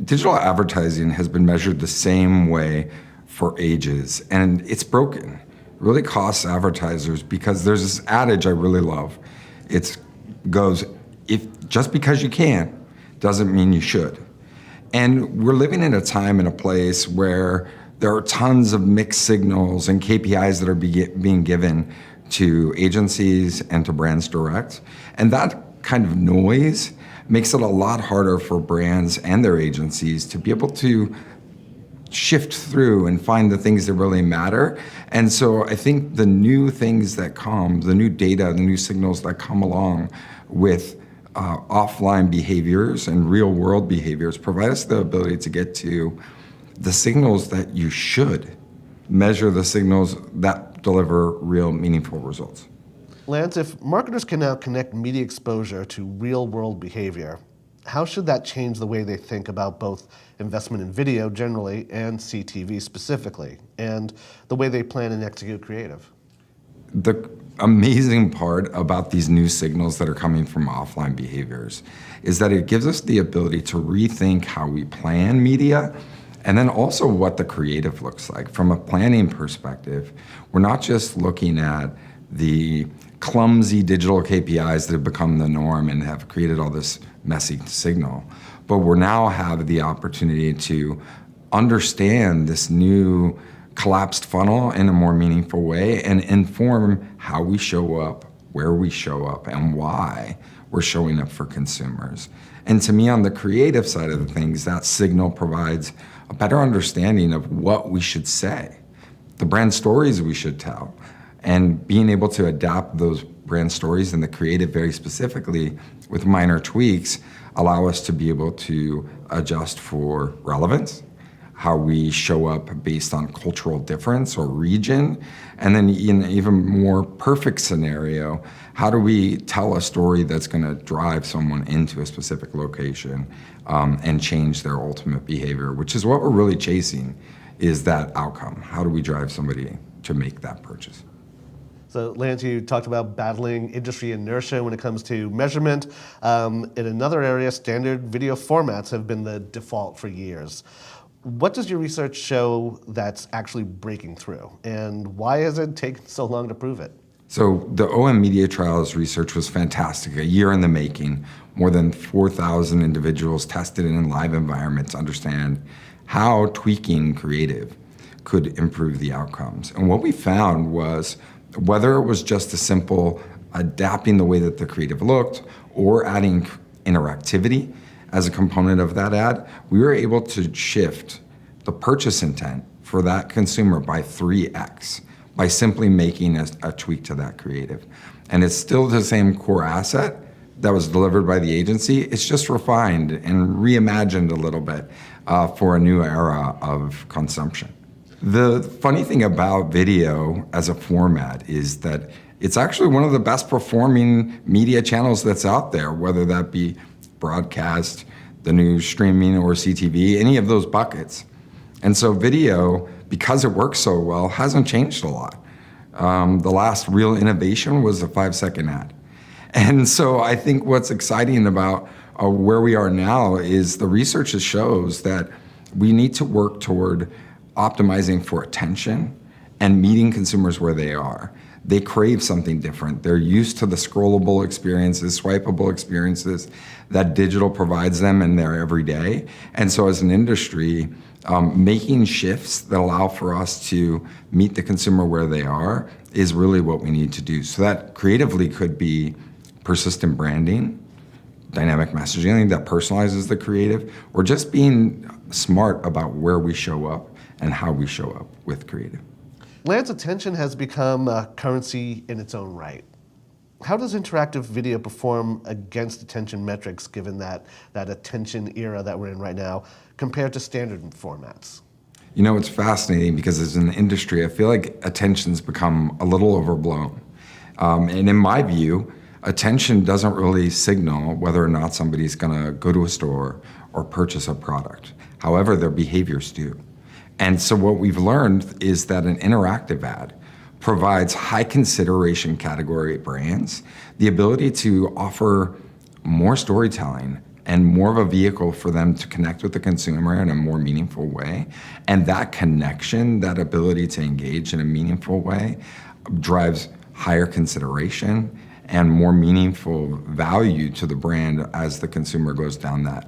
Digital advertising has been measured the same way for ages, and it's broken. It really costs advertisers because there's this adage I really love. It goes, if just because you can doesn't mean you should. And we're living in a time and a place where there are tons of mixed signals and KPIs that are being given to agencies and to brands direct. And that kind of noise makes it a lot harder for brands and their agencies to be able to shift through and find the things that really matter. And so I think the new things that come, the new data, the new signals that come along with offline behaviors and real world behaviors provide us the ability to get to the signals that you should measure, the signals that deliver real meaningful results. Lance, if marketers can now connect media exposure to real world behavior, how should that change the way they think about both investment in video generally and CTV specifically, and the way they plan and execute creative? The amazing part about these new signals that are coming from offline behaviors is that it gives us the ability to rethink how we plan media, and then also what the creative looks like. From a planning perspective, we're not just looking at the clumsy digital KPIs that have become the norm and have created all this messy signal, but we now have the opportunity to understand this new collapsed funnel in a more meaningful way and inform how we show up, where we show up, and why we're showing up for consumers. And to me, on the creative side of the things, that signal provides a better understanding of what we should say, the brand stories we should tell, and being able to adapt those brand stories and the creative very specifically with minor tweaks allow us to be able to adjust for relevance, how we show up based on cultural difference or region, and then in an even more perfect scenario, how do we tell a story that's going to drive someone into a specific location and change their ultimate behavior, which is what we're really chasing, is that outcome. How do we drive somebody to make that purchase? So Lance, you talked about battling industry inertia when it comes to measurement. In another area, standard video formats have been the default for years. What does your research show that's actually breaking through, and why has it taken so long to prove it? So the OM Media Trials research was fantastic, a year in the making. More than 4,000 individuals tested in live environments to understand how tweaking creative could improve the outcomes. And what we found was whether it was just a simple adapting the way that the creative looked or adding interactivity as a component of that ad, we were able to shift the purchase intent for that consumer by 3x by simply making a tweak to that creative. And it's still the same core asset that was delivered by the agency. It's just refined and reimagined a little bit for a new era of consumption. The funny thing about video as a format is that it's actually one of the best performing media channels that's out there, whether that be broadcast, the new streaming, or CTV, any of those buckets. And so video, because it works so well, hasn't changed a lot. The last real innovation was a 5-second ad. And so I think what's exciting about where we are now is the research shows that we need to work toward optimizing for attention and meeting consumers where they are. They crave something different. They're used to the scrollable experiences, swipeable experiences that digital provides them in their everyday. And so as an industry, making shifts that allow for us to meet the consumer where they are is really what we need to do. So that creatively could be persistent branding, dynamic messaging that personalizes the creative, or just being smart about where we show up and how we show up with creative. Lance, attention has become a currency in its own right. How does interactive video perform against attention metrics given that attention era that we're in right now compared to standard formats? You know, it's fascinating because as an industry, I feel like attention's become a little overblown. And in my view, attention doesn't really signal whether or not somebody's gonna go to a store or purchase a product. However, their behaviors do. And so what we've learned is that an interactive ad provides high consideration category brands the ability to offer more storytelling and more of a vehicle for them to connect with the consumer in a more meaningful way. And that connection, that ability to engage in a meaningful way, drives higher consideration and more meaningful value to the brand as the consumer goes down that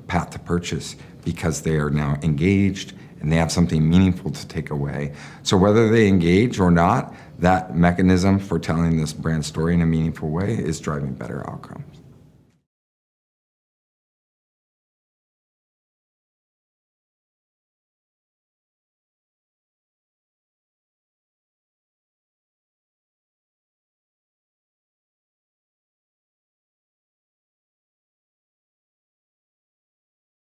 path to purchase, because they are now engaged and they have something meaningful to take away. So whether they engage or not, that mechanism for telling this brand story in a meaningful way is driving better outcomes.